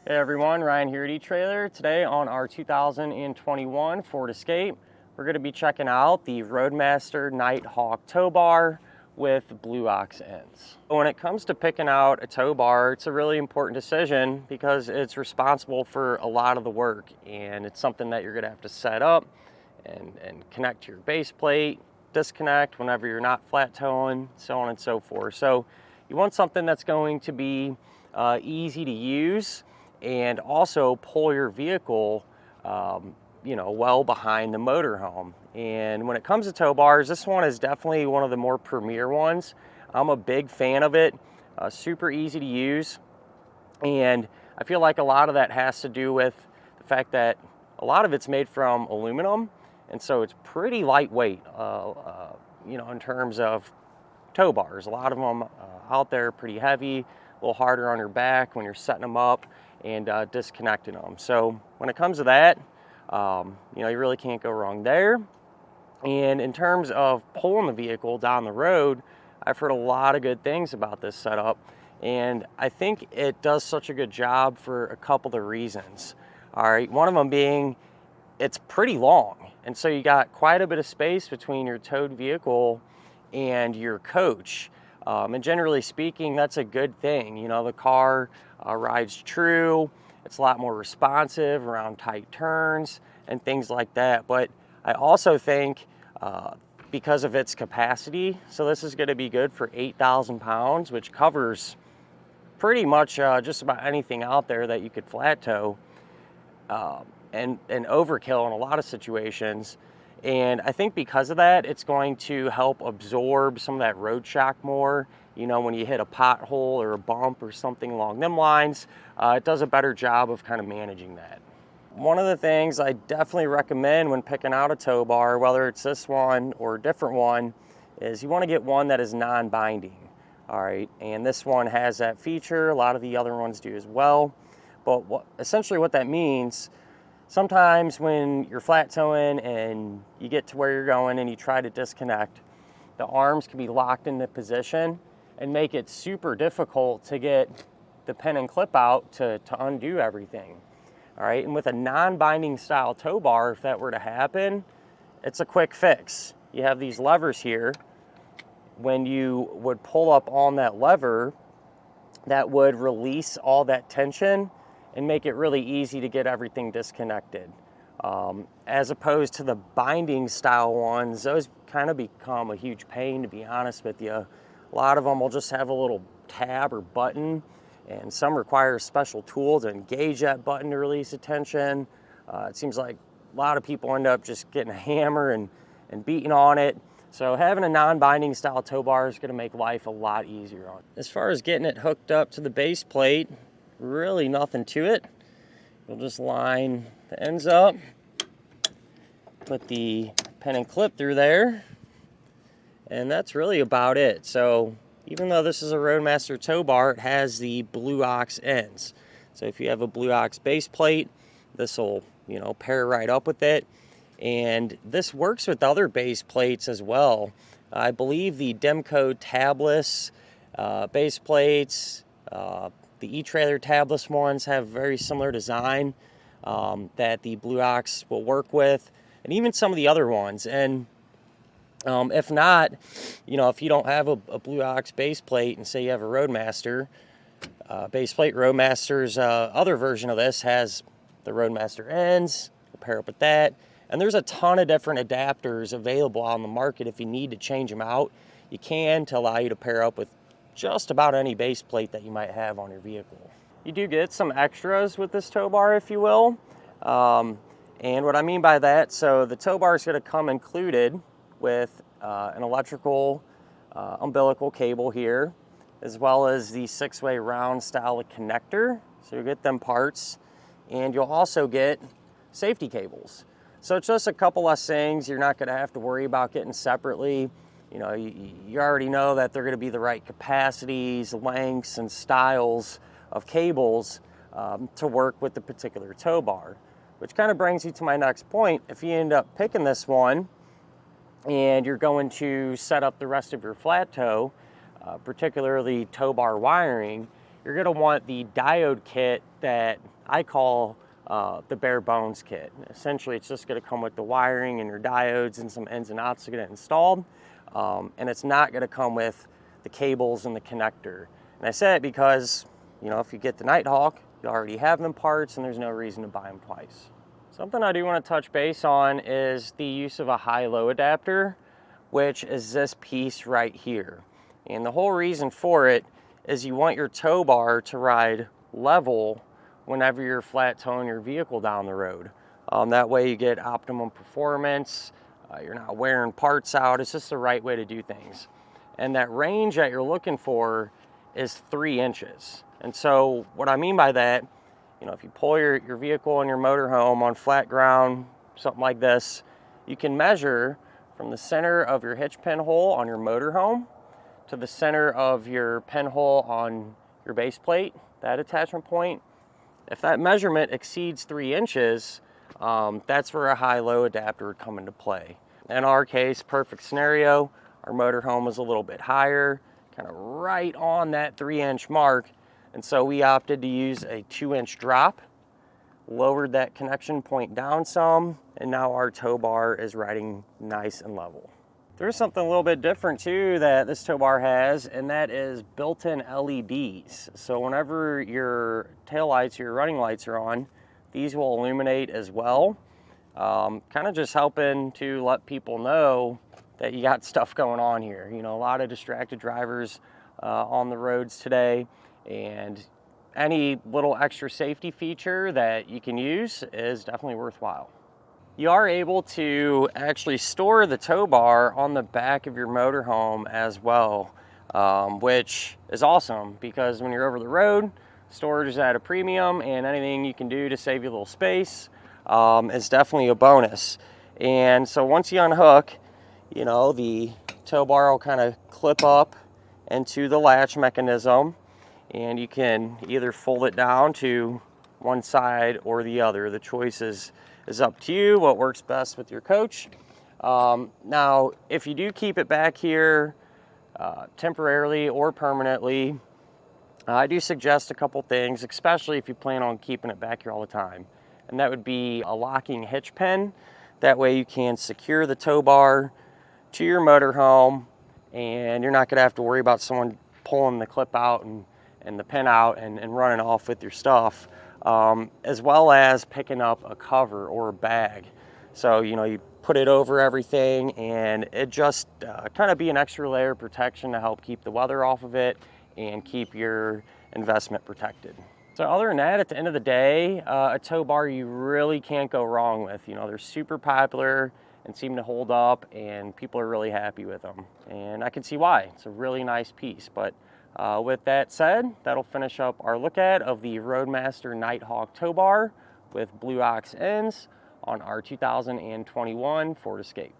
Hey everyone, Ryan here at eTrailer. Today on our 2021 Ford Escape, we're going to be checking out the Roadmaster Nighthawk tow bar with blue ox ends. When it comes to picking out a tow bar, it's a really important decision because it's responsible for a lot of the work, and it's something that you're going to have to set up and connect to your base plate, disconnect whenever you're not flat towing, so on and so forth. So you want something that's going to be easy to use and also pull your vehicle well behind the motorhome. And when it comes to tow bars, this one is definitely one of the more premier ones. I'm a big fan of it. Super easy to use, and I feel like a lot of that has to do with the fact that a lot of it's made from aluminum, and so it's pretty lightweight in terms of tow bars. A lot of them out there are pretty heavy, a little harder on your back when you're setting them up and disconnecting them. So when it comes to that, you really can't go wrong there. And in terms of pulling the vehicle down the road, I've heard a lot of good things about this setup, and I think it does such a good job for a couple of reasons. All right, one of them being it's pretty long, and so you got quite a bit of space between your towed vehicle and your coach. And generally speaking, that's a good thing. The car rides true. It's a lot more responsive around tight turns and things like that. But I also think because of its capacity, so this is going to be good for 8,000 pounds, which covers pretty much just about anything out there that you could flat tow, and overkill in a lot of situations. And I think because of that, it's going to help absorb some of that road shock more. When you hit a pothole or a bump or something along them lines, it does a better job of kind of managing that. One of the things I definitely recommend when picking out a tow bar, whether it's this one or a different one, is you want to get one that is non-binding. All right, and this one has that feature. A lot of the other ones do as well. But essentially what that means, sometimes when you're flat towing and you get to where you're going and you try to disconnect, the arms can be locked into position and make it super difficult to get the pin and clip out to undo everything. All right, and with a non-binding style tow bar, if that were to happen, it's a quick fix. You have these levers here. When you would pull up on that lever, that would release all that tension and make it really easy to get everything disconnected. As opposed to the binding style ones, those kind of become a huge pain, to be honest with you. A lot of them will just have a little tab or button, and some require a special tool to engage that button to release the tension. It seems like a lot of people end up just getting a hammer and beating on it. So having a non-binding style tow bar is going to make life a lot easier on it. As far as getting it hooked up to the base plate, really nothing to it. You'll just line the ends up, put the pin and clip through there, and that's really about it. So even though this is a Roadmaster tow bar, it has the blue ox ends. So if you have a blue ox base plate, this will pair right up with it. And this works with other base plates as well. I believe the Demco tabless base plates, the eTrailer tabless ones have very similar design that the blue ox will work with, and even some of the other ones. And if not, if you don't have a blue ox base plate and say you have a Roadmaster base plate, Roadmaster's other version of this has the Roadmaster ends. We'll pair up with that. And there's a ton of different adapters available on the market. If you need to change them out, you can, to allow you to pair up with just about any base plate that you might have on your vehicle. You do get some extras with this tow bar, if you will. And what I mean by that, so the tow bar is going to come included with an electrical umbilical cable here, as well as the 6-way round style connector. So you get them parts, and you'll also get safety cables. So it's just a couple less things you're not going to have to worry about getting separately. You already know that they're going to be the right capacities, lengths, and styles of cables to work with the particular tow bar. Which kind of brings you to my next point. If you end up picking this one and you're going to set up the rest of your flat tow, particularly tow bar wiring, you're going to want the diode kit that I call the bare bones kit. Essentially, it's just going to come with the wiring and your diodes and some ins and outs to get it installed. And it's not going to come with the cables and the connector. And I say it because, you know, if you get the Nighthawk, you already have them parts and there's no reason to buy them twice. Something I do want to touch base on is the use of a high-low adapter, which is this piece right here. And the whole reason for it is you want your tow bar to ride level whenever you're flat towing your vehicle down the road. That way you get optimum performance, you're not wearing parts out, it's just the right way to do things. And that range that you're looking for is 3 inches. And so what I mean by that, you know, if you pull your vehicle and your motorhome on flat ground, something like this, you can measure from the center of your hitch pin hole on your motorhome to the center of your pin hole on your base plate, that attachment point. If that measurement exceeds 3 inches, that's where a high-low adapter would come into play. In our case, perfect scenario, our motorhome was a little bit higher, kind of right on that 3-inch mark, and so we opted to use a 2-inch drop, lowered that connection point down some, and now our tow bar is riding nice and level. There's something a little bit different too that this tow bar has, and that is built-in LEDs. So whenever your taillights or your running lights are on, these will illuminate as well. Kind of just helping to let people know that you got stuff going on here. You know, a lot of distracted drivers on the roads today, and any little extra safety feature that you can use is definitely worthwhile. You are able to actually store the tow bar on the back of your motorhome as well, which is awesome because when you're over the road, storage is at a premium, and anything you can do to save you a little space is definitely a bonus. And so once you unhook, you know, the tow bar will kind of clip up into the latch mechanism, and you can either fold it down to one side or the other. The choice is up to you, what works best with your coach. Now, if you do keep it back here temporarily or permanently, I do suggest a couple things, especially if you plan on keeping it back here all the time. And that would be a locking hitch pin. That way you can secure the tow bar to your motorhome, and you're not gonna have to worry about someone pulling the clip out and the pin out and running off with your stuff. As well as picking up a cover or a bag. So, you know, you put it over everything, and it just kind of be an extra layer of protection to help keep the weather off of it and keep your investment protected. So other than that, at the end of the day, a tow bar you really can't go wrong with. You know, they're super popular and seem to hold up, and people are really happy with them. And I can see why. It's a really nice piece. But with that said, that'll finish up our look at of the Roadmaster Nighthawk Tow Bar with Blue Ox ends on our 2021 Ford Escape.